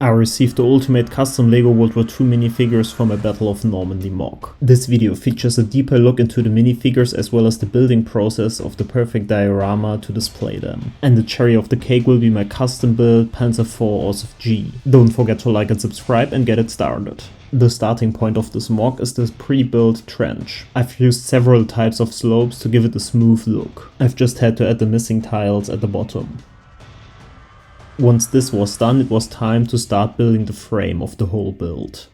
I received the ultimate custom LEGO World War II minifigures from a Battle of Normandy MOC. This video features a deeper look into the minifigures as well as the building process of the perfect diorama to display them. And the cherry of the cake will be my custom build Panzer IV Ausf G. Don't forget to like and subscribe and get it started. The starting point of this MOC is this pre-built trench. I've used several types of slopes to give it a smooth look. I've just had to add the missing tiles at the bottom. Once this was done, it was time to start building the frame of the whole build.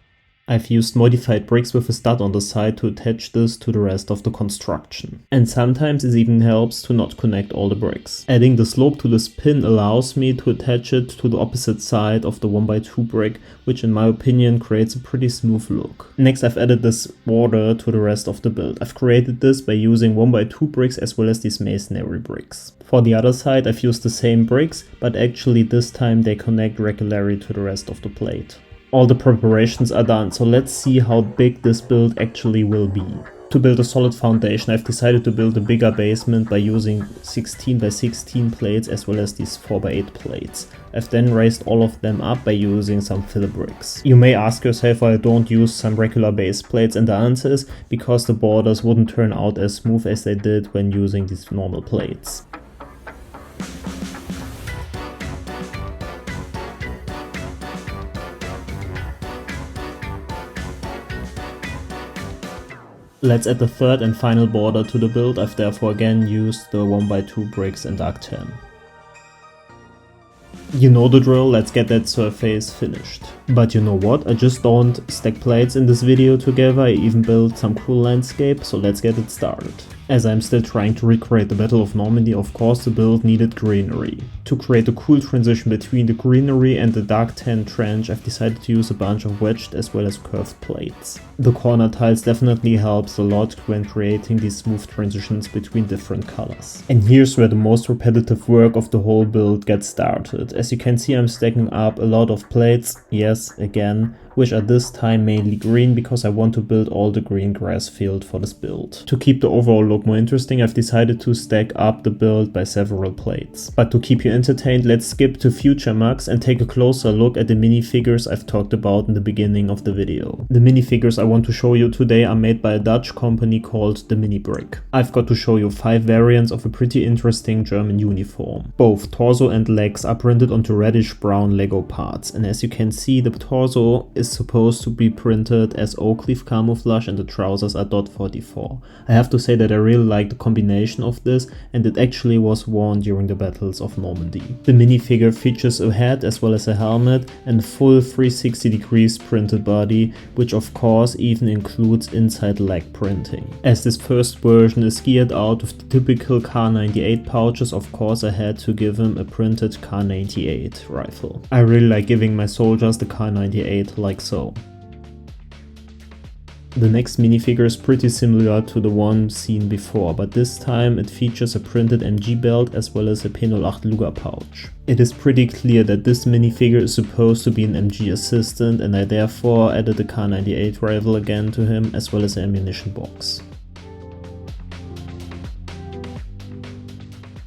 I've used modified bricks with a stud on the side to attach this to the rest of the construction. And sometimes it even helps to not connect all the bricks. Adding the slope to this pin allows me to attach it to the opposite side of the 1x2 brick, which in my opinion creates a pretty smooth look. Next, I've added this border to the rest of the build. I've created this by using 1x2 bricks as well as these masonry bricks. For the other side, I've used the same bricks, but actually this time they connect regularly to the rest of the plate. All the preparations are done, so let's see how big this build actually will be. To build a solid foundation, I've decided to build a bigger basement by using 16x16 plates as well as these 4x8 plates. I've then raised all of them up by using some filler bricks. You may ask yourself why I don't use some regular base plates, and the answer is because the borders wouldn't turn out as smooth as they did when using these normal plates. Let's add the third and final border to the build. I've therefore again used the 1x2 bricks and Arc 10. You know the drill, let's get that surface finished. But you know what, I just don't stack plates in this video together, I even built some cool landscape, so let's get it started. As I'm still trying to recreate the Battle of Normandy, of course the build needed greenery. To create a cool transition between the greenery and the dark tan trench, I've decided to use a bunch of wedged as well as curved plates. The corner tiles definitely helps a lot when creating these smooth transitions between different colors. And here's where the most repetitive work of the whole build gets started. As you can see, I'm stacking up a lot of plates, yes, again, which are this time mainly green because I want to build all the green grass field for this build. To keep the overall look more interesting, I've decided to stack up the build by several plates. But to keep you entertained, let's skip to future MOCs and take a closer look at the minifigures I've talked about in the beginning of the video. The minifigures I want to show you today are made by a Dutch company called the Mini Brick. I've got to show you 5 variants of a pretty interesting German uniform. Both torso and legs are printed onto reddish brown Lego parts, and as you can see, the torso is supposed to be printed as oak leaf camouflage and the trousers are .44. I have to say that I really like the combination of this, and it actually was worn during the battles of Normandy. The minifigure features a head as well as a helmet and a full 360 degrees printed body, which of course even includes inside leg printing. As this first version is geared out with the typical Kar98 pouches, of course I had to give him a printed Kar98 rifle. I really like giving my soldiers the Kar98 like so. The next minifigure is pretty similar to the one seen before, but this time it features a printed MG belt as well as a P08 Luger pouch. It is pretty clear that this minifigure is supposed to be an MG assistant, and I therefore added the Kar98 rifle again to him as well as an ammunition box.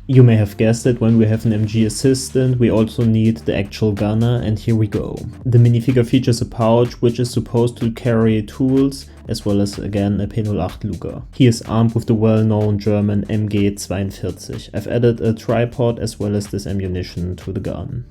You may have guessed it, when we have an MG assistant, we also need the actual gunner, and here we go. The minifigure features a pouch which is supposed to carry tools, as well as again a P08 Luger. He is armed with the well-known German MG42. I've added a tripod as well as this ammunition to the gun.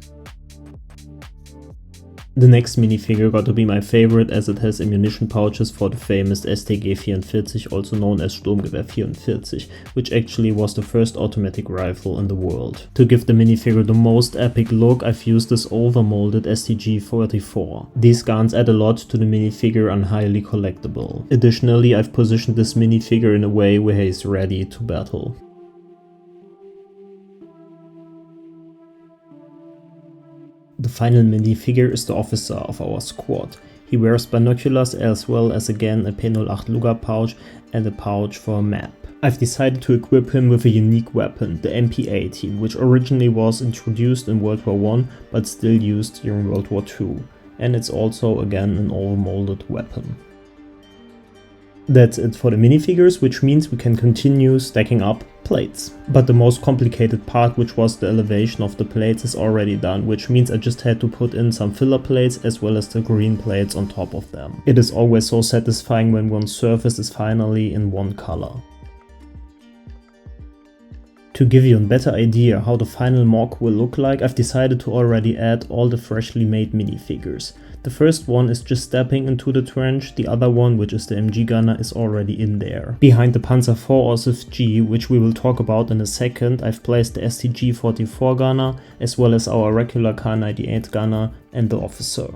The next minifigure got to be my favorite, as it has ammunition pouches for the famous StG-44, also known as Sturmgewehr 44, which actually was the first automatic rifle in the world. To give the minifigure the most epic look, I've used this overmolded StG-44. These guns add a lot to the minifigure and highly collectible. Additionally, I've positioned this minifigure in a way where he is ready to battle. The final minifigure is the officer of our squad. He wears binoculars as well as again a P08 Luger pouch and a pouch for a map. I've decided to equip him with a unique weapon, the MP18, which originally was introduced in World War I but still used during World War II. And it's also again an overmolded weapon. That's it for the minifigures, which means we can continue stacking up plates. But the most complicated part, which was the elevation of the plates, is already done, which means I just had to put in some filler plates as well as the green plates on top of them. It is always so satisfying when one's surface is finally in one color. To give you a better idea how the final MOC will look like, I've decided to already add all the freshly made minifigures. The first one is just stepping into the trench, the other one, which is the MG gunner, is already in there. Behind the Panzer IV Ausf G, which we will talk about in a second, I've placed the STG-44 gunner, as well as our regular K98 gunner and the officer.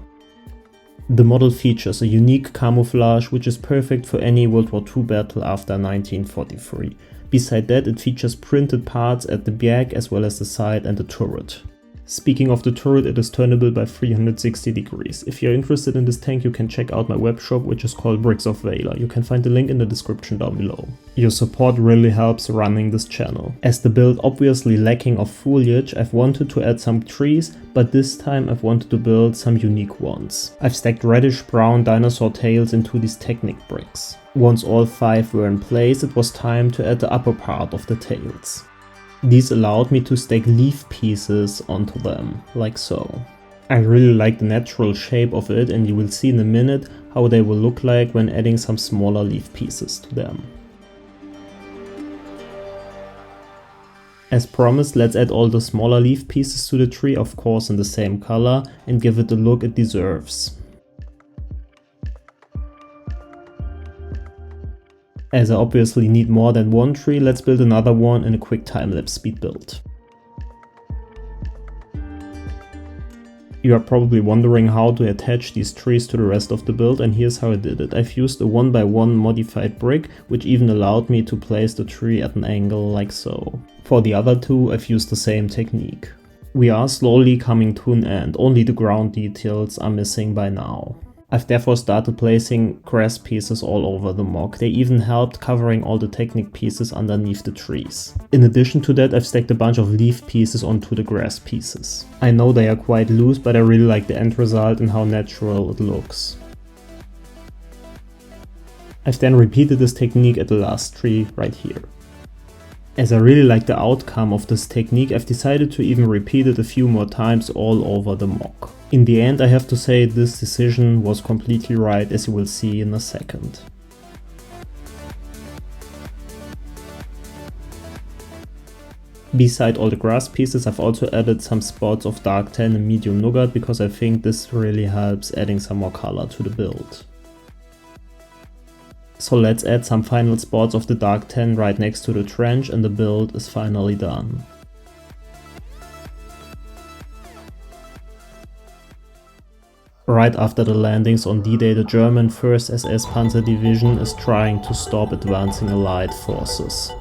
The model features a unique camouflage, which is perfect for any World War II battle after 1943. Beside that, it features printed parts at the back as well as the side and the turret. Speaking of the turret, it is turnable by 360 degrees. If you're interested in this tank, you can check out my web shop, which is called Bricks of Valor. You can find the link in the description down below. Your support really helps running this channel. As the build obviously lacking of foliage, I've wanted to add some trees, but this time I've wanted to build some unique ones. I've stacked reddish brown dinosaur tails into these Technic bricks. Once all 5 were in place, it was time to add the upper part of the tails. These allowed me to stack leaf pieces onto them, like so. I really like the natural shape of it, and you will see in a minute how they will look like when adding some smaller leaf pieces to them. As promised, let's add all the smaller leaf pieces to the tree, of course in the same color, and give it the look it deserves. As I obviously need more than one tree, let's build another one in a quick time-lapse speed build. You are probably wondering how to attach these trees to the rest of the build, and here's how I did it. I've used a 1x1 modified brick, which even allowed me to place the tree at an angle like so. For the other two, I've used the same technique. We are slowly coming to an end, only the ground details are missing by now. I've therefore started placing grass pieces all over the MOC. They even helped covering all the Technic pieces underneath the trees. In addition to that, I've stacked a bunch of leaf pieces onto the grass pieces. I know they are quite loose, but I really like the end result and how natural it looks. I've then repeated this technique at the last tree right here. As I really like the outcome of this technique, I've decided to even repeat it a few more times all over the MOC. In the end, I have to say this decision was completely right, as you will see in a second. Beside all the grass pieces, I've also added some spots of dark tan and medium nougat, because I think this really helps adding some more color to the build. So let's add some final spots of the dark tan right next to the trench, and the build is finally done. Right after the landings on D-Day, the German 1st SS Panzer Division is trying to stop advancing Allied forces.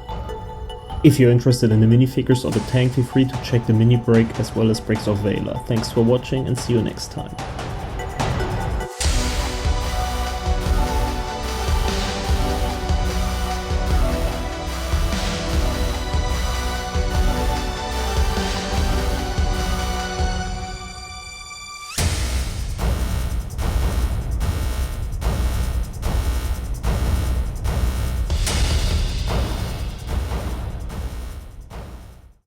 If you're interested in the minifigures or the tank, feel free to check the mini break as well as Bricks of Valor. Thanks for watching and see you next time.